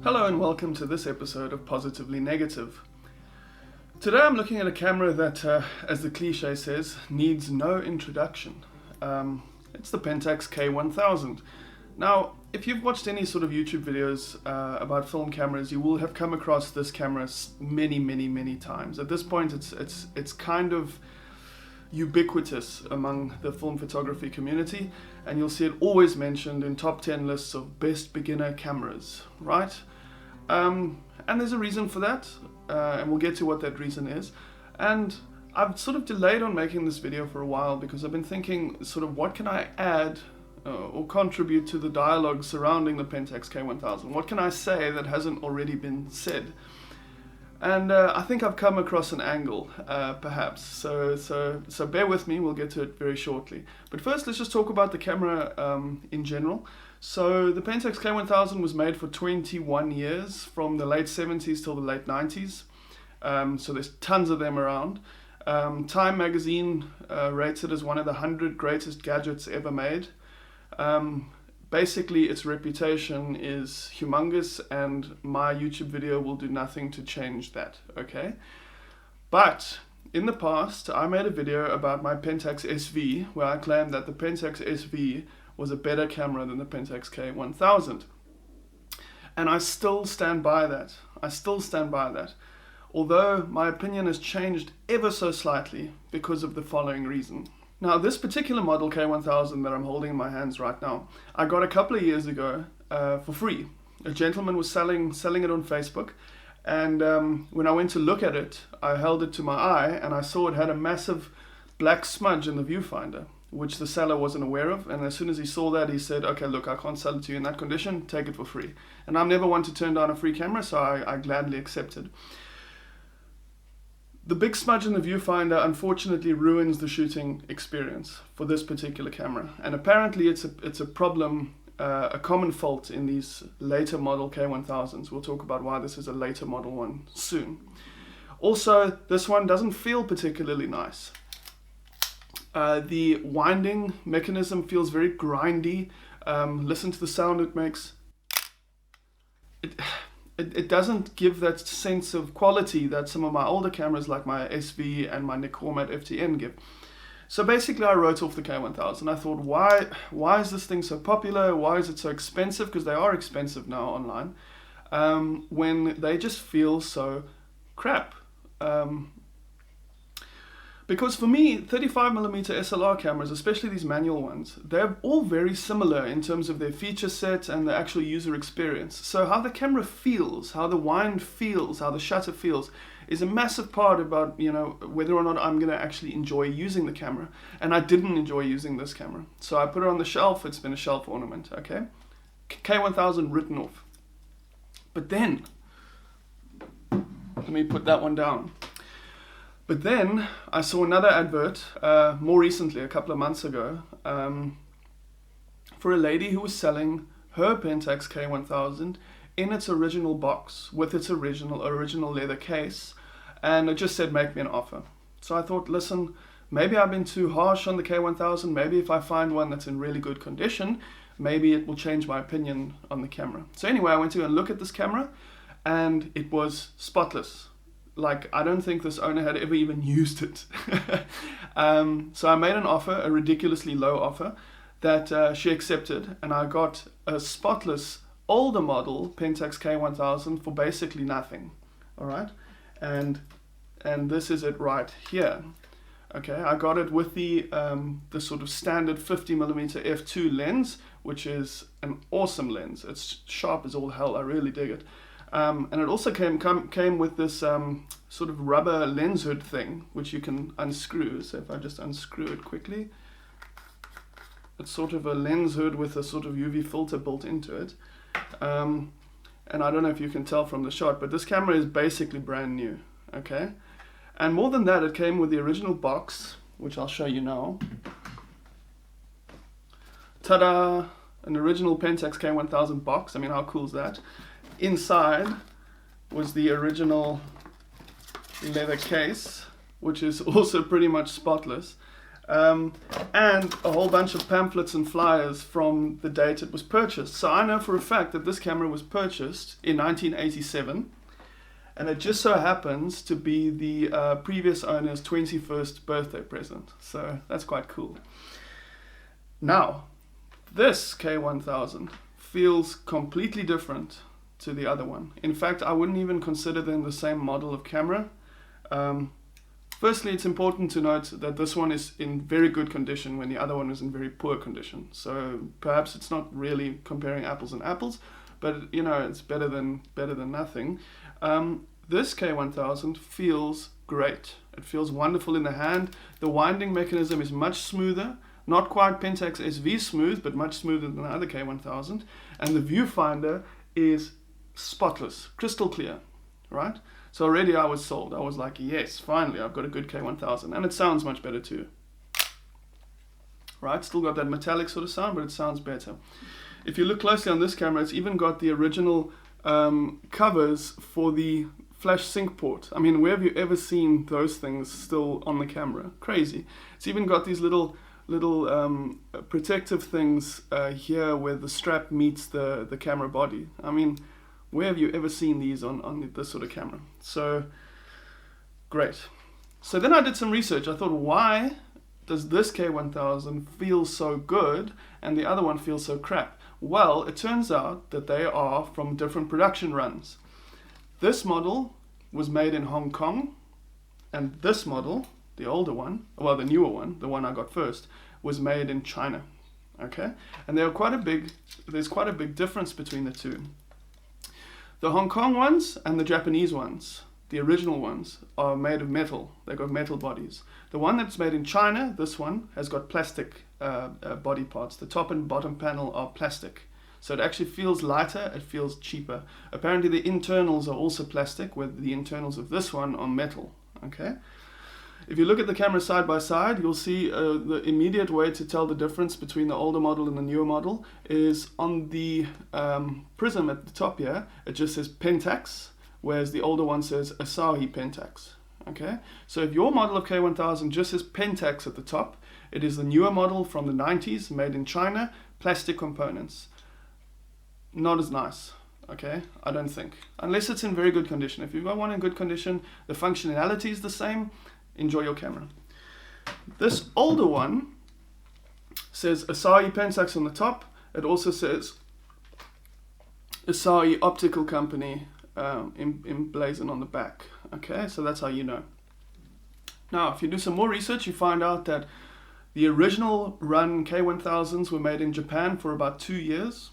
Hello and welcome to this episode of Positively Negative. Today I'm looking at a camera that, as the cliche says, needs no introduction. It's the Pentax K1000. Now, if you've watched any sort of YouTube videos about film cameras, you will have come across this camera many times. At this point, it's kind of ubiquitous among the film photography community, and you'll see it always mentioned in top 10 lists of best beginner cameras, right? And there's a reason for that, and we'll get to what that reason is. And I've sort of delayed on making this video for a while because I've been thinking sort of what can I add or contribute to the dialogue surrounding the Pentax K1000? What can I say that hasn't already been said? And I think I've come across an angle, perhaps. So bear with me, we'll get to it very shortly. But first, let's just talk about the camera in general. So the Pentax K1000 was made for 21 years, from the late 70s till the late 90s. So there's tons of them around. Time magazine rates it as one of the 100 greatest gadgets ever made. Basically, its reputation is humongous, and my YouTube video will do nothing to change that, okay? But in the past, I made a video about my Pentax SV, where I claimed that the Pentax SV was a better camera than the Pentax K1000. And I still stand by that. Although my opinion has changed ever so slightly because of the following reason. Now, this particular model K1000 that I'm holding in my hands right now, I got a couple of years ago for free. A gentleman was selling it on Facebook, and when I went to look at it, I held it to my eye, and I saw it had a massive black smudge in the viewfinder, which the seller wasn't aware of. And as soon as he saw that, he said, okay, look, I can't sell it to you in that condition, take it for free. And I'm never one to turn down a free camera, so I gladly accepted. The big smudge in the viewfinder unfortunately ruins the shooting experience for this particular camera, and apparently it's a problem, a common fault in these later model K1000s. We'll talk about why this is a later model one soon. Also, this one doesn't feel particularly nice. The winding mechanism feels very grindy. Listen to the sound it makes. It doesn't give that sense of quality that some of my older cameras like my SV and my Nikormat FTN give. So basically I wrote off the K1000. I thought, why is this thing so popular? Why is it so expensive? Because they are expensive now online, when they just feel so crap. Because for me, 35mm SLR cameras, especially these manual ones, they're all very similar in terms of their feature set and the actual user experience. So how the camera feels, how the wind feels, how the shutter feels, is a massive part about, whether or not I'm going to actually enjoy using the camera. And I didn't enjoy using this camera. So I put it on the shelf. It's been a shelf ornament, okay? K1000 written off. But then, let me put that one down. But then I saw another advert, more recently, a couple of months ago, for a lady who was selling her Pentax K1000 in its original box with its original leather case, and it just said, make me an offer. So I thought, listen, maybe I've been too harsh on the K1000. Maybe if I find one that's in really good condition, maybe it will change my opinion on the camera. So anyway, I went to go and look at this camera, and it was spotless. Like, I don't think this owner had ever even used it. So I made an offer, a ridiculously low offer, that she accepted, and I got a spotless older model Pentax K1000 for basically nothing. All right, and this is it right here. Okay, I got it with the sort of standard 50mm f2 lens, which is an awesome lens. It's sharp as all hell. I really dig it. And it also came with this sort of rubber lens hood thing, which you can unscrew. So if I just unscrew it quickly, it's sort of a lens hood with a sort of UV filter built into it. And I don't know if you can tell from the shot, but this camera is basically brand new, okay? And more than that, it came with the original box, which I'll show you now. Ta-da! An original Pentax K1000 box. I mean, how cool is that? Inside was the original leather case, which is also pretty much spotless. and a whole bunch of pamphlets and flyers from the date it was purchased. So I know for a fact that this camera was purchased in 1987, and it just so happens to be the previous owner's 21st birthday present. So that's quite cool. Now, this K1000 feels completely different to the other one. In fact, I wouldn't even consider them the same model of camera. Firstly, it's important to note that this one is in very good condition when the other one is in very poor condition. So perhaps it's not really comparing apples and apples, but you know, it's better than nothing. This K1000 feels great. It feels wonderful in the hand. The winding mechanism is much smoother. Not quite Pentax SV smooth, but much smoother than the other K1000. And the viewfinder is spotless, crystal clear, right? So already I was sold. I was like, yes, finally, I've got a good K1000. And it sounds much better too. Right, still got that metallic sort of sound, but it sounds better. If you look closely on this camera, it's even got the original covers for the flash sync port. I mean, where have you ever seen those things still on the camera? Crazy. It's even got these little protective things here where the strap meets the camera body. I mean, where have you ever seen these on this sort of camera? So, great. So then I did some research. I thought, why does this K1000 feel so good and the other one feels so crap? Well, it turns out that they are from different production runs. This model was made in Hong Kong, and this model, the older one, well, the newer one, the one I got first, was made in China. Okay? And there's quite a big difference between the two. The Hong Kong ones and the Japanese ones, the original ones, are made of metal. They've got metal bodies. The one that's made in China, this one, has got plastic body parts. The top and bottom panel are plastic. So it actually feels lighter, it feels cheaper. Apparently the internals are also plastic, where the internals of this one are metal. Okay? If you look at the camera side by side, you'll see the immediate way to tell the difference between the older model and the newer model is on the prism at the top here. It just says Pentax, whereas the older one says Asahi Pentax. Okay, so if your model of K1000 just says Pentax at the top, it is the newer model from the 90s, made in China, plastic components. Not as nice. Okay, I don't think, unless it's in very good condition. If you've got one in good condition, the functionality is the same. Enjoy your camera. This older one says Asahi Pentax on the top. It also says Asahi Optical Company emblazoned on the back. Okay, so that's how you know. Now, if you do some more research, you find out that the original run K1000s were made in Japan for about 2 years,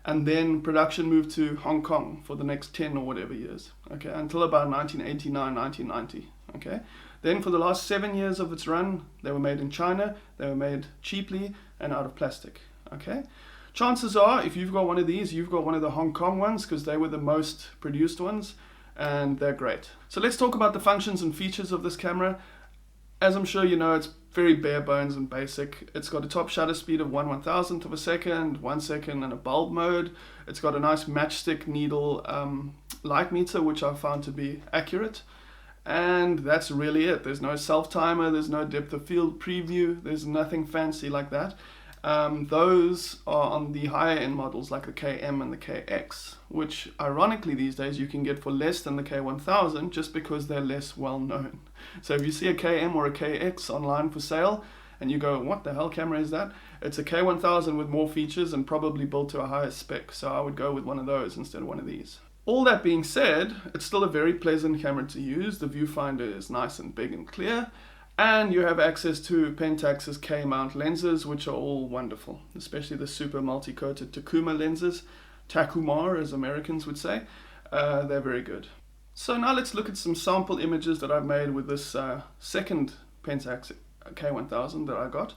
and then production moved to Hong Kong for the next 10 or whatever years. Okay, until about 1989, 1990. Okay. Then for the last 7 years of its run, they were made in China, they were made cheaply and out of plastic. Okay? Chances are, if you've got one of these, you've got one of the Hong Kong ones, because they were the most produced ones, and they're great. So let's talk about the functions and features of this camera. As I'm sure you know, it's very bare bones and basic. It's got a top shutter speed of 1/1000th of a second, 1 second, and a bulb mode. It's got a nice matchstick needle light meter, which I found to be accurate. And that's really it. There's no self-timer, there's no depth of field preview, there's nothing fancy like that. Those are on the higher end models like the KM and the KX, which ironically these days you can get for less than the K1000 just because they're less well known. So if you see a KM or a KX online for sale and you go, what the hell camera is that? It's a K1000 with more features and probably built to a higher spec. So I would go with one of those instead of one of these. All that being said, it's still a very pleasant camera to use. The viewfinder is nice and big and clear, and you have access to Pentax's K-mount lenses, which are all wonderful, especially the super multi-coated Takuma lenses, Takumar as Americans would say. They're very good. So now let's look at some sample images that I've made with this second Pentax K1000 that I got,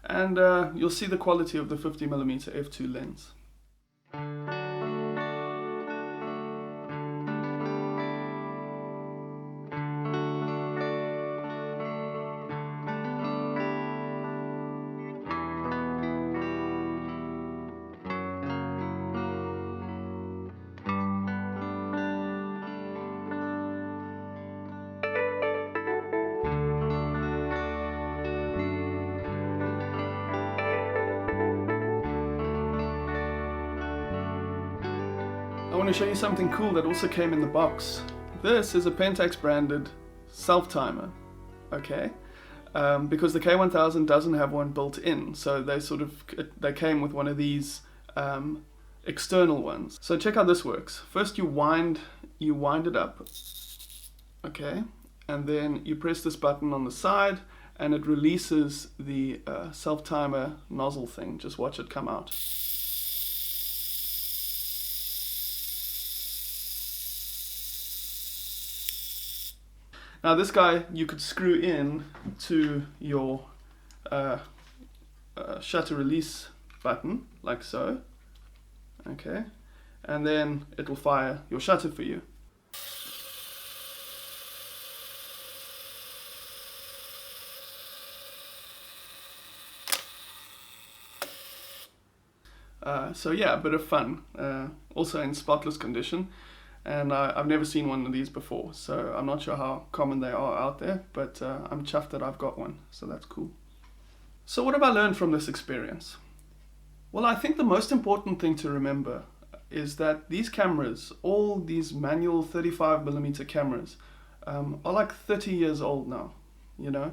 and you'll see the quality of the 50mm f2 lens. want to show you something cool that also came in the box. This is a Pentax branded self-timer, okay? Because the K1000 doesn't have one built in, so they came with one of these external ones. So check how this works. First you wind it up, okay, and then you press this button on the side and it releases the self-timer nozzle thing. Just watch it come out. Now this guy you could screw in to your shutter release button, like so, okay, and then it will fire your shutter for you. So yeah, a bit of fun, also in spotless condition. And I've never seen one of these before, so I'm not sure how common they are out there, but I'm chuffed that I've got one, so that's cool. So what have I learned from this experience? Well, I think the most important thing to remember is that these cameras, all these manual 35mm cameras, are like 30 years old now, you know.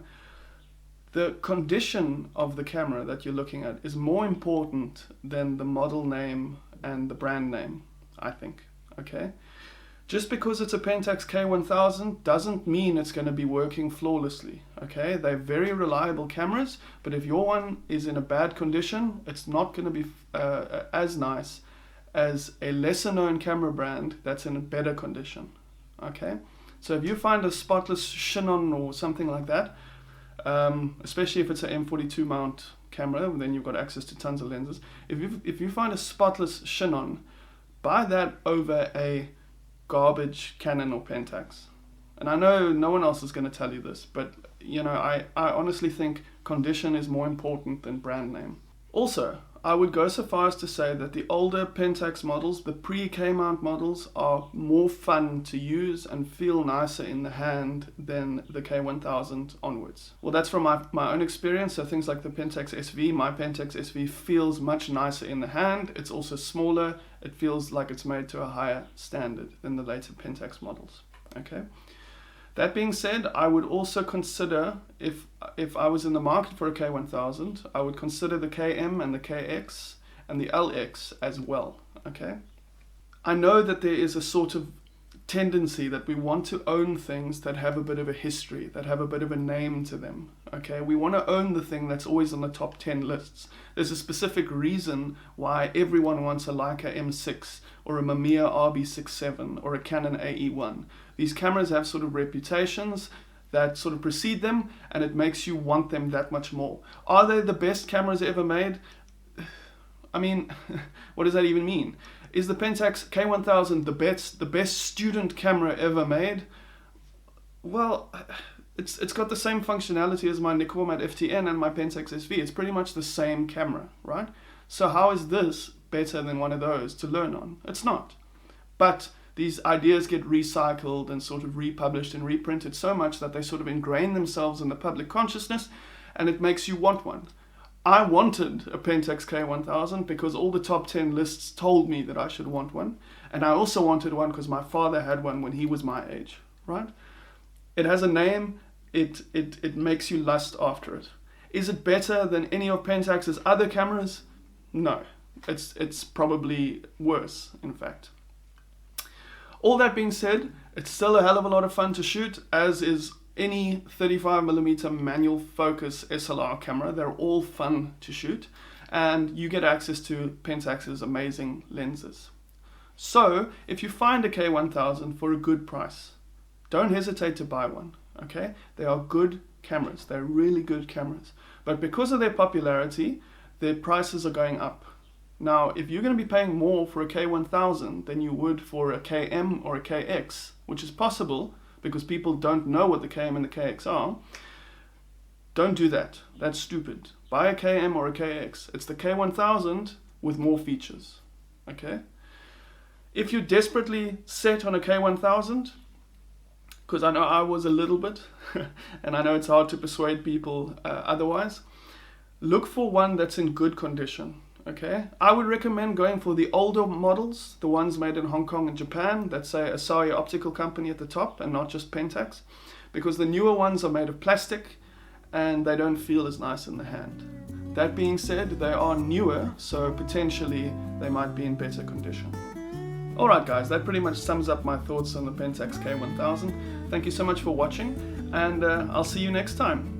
The condition of the camera that you're looking at is more important than the model name and the brand name, I think, okay? Just because it's a Pentax K1000 doesn't mean it's going to be working flawlessly, okay? They're very reliable cameras, but if your one is in a bad condition, it's not going to be as nice as a lesser known camera brand that's in a better condition, okay? So if you find a spotless Chinon or something like that, especially if it's an M42 mount camera, then you've got access to tons of lenses. If you find a spotless Chinon, buy that over a garbage Canon or Pentax. And I know no one else is going to tell you this, but you know, I honestly think condition is more important than brand name. Also, I would go so far as to say that the older Pentax models, the pre-K-mount models, are more fun to use and feel nicer in the hand than the K1000 onwards. Well, that's from my own experience. So things like the Pentax SV, my Pentax SV feels much nicer in the hand. It's also smaller. It feels like it's made to a higher standard than the later Pentax models. Okay. That being said, I would also consider, if I was in the market for a K1000, I would consider the KM and the KX and the LX as well, okay? I know that there is a sort of tendency that we want to own things that have a bit of a history, that have a bit of a name to them, okay? We want to own the thing that's always on the top 10 lists. There's a specific reason why everyone wants a Leica M6 or a Mamiya RB67 or a Canon AE1. These cameras have sort of reputations that sort of precede them, and it makes you want them that much more. Are they the best cameras ever made? I mean, what does that even mean? Is the Pentax K1000 the best student camera ever made? Well, it's got the same functionality as my Nikormat FTN and my Pentax SV. It's pretty much the same camera, right? So how is this better than one of those to learn on? It's not. But these ideas get recycled and sort of republished and reprinted so much that they sort of ingrain themselves in the public consciousness, and it makes you want one. I wanted a Pentax K1000 because all the top 10 lists told me that I should want one, and I also wanted one because my father had one when he was my age, right? It has a name, it makes you lust after it. Is it better than any of Pentax's other cameras? No, it's probably worse, in fact. All that being said, it's still a hell of a lot of fun to shoot, as is any 35mm manual focus SLR camera. They're all fun to shoot, and you get access to Pentax's amazing lenses. So, if you find a K1000 for a good price, don't hesitate to buy one, okay? They are good cameras. They're really good cameras. But because of their popularity, their prices are going up. Now, if you're going to be paying more for a K1000 than you would for a KM or a KX, which is possible because people don't know what the KM and the KX are, don't do that. That's stupid. Buy a KM or a KX. It's the K1000 with more features, okay? If you're desperately set on a K1000, because I know I was a little bit, and I know it's hard to persuade people otherwise, look for one that's in good condition. Okay, I would recommend going for the older models, the ones made in Hong Kong and Japan that say Asahi Optical Company at the top and not just Pentax, because the newer ones are made of plastic and they don't feel as nice in the hand. That being said, they are newer, so potentially they might be in better condition. Alright guys, that pretty much sums up my thoughts on the Pentax K1000. Thank you so much for watching, and I'll see you next time.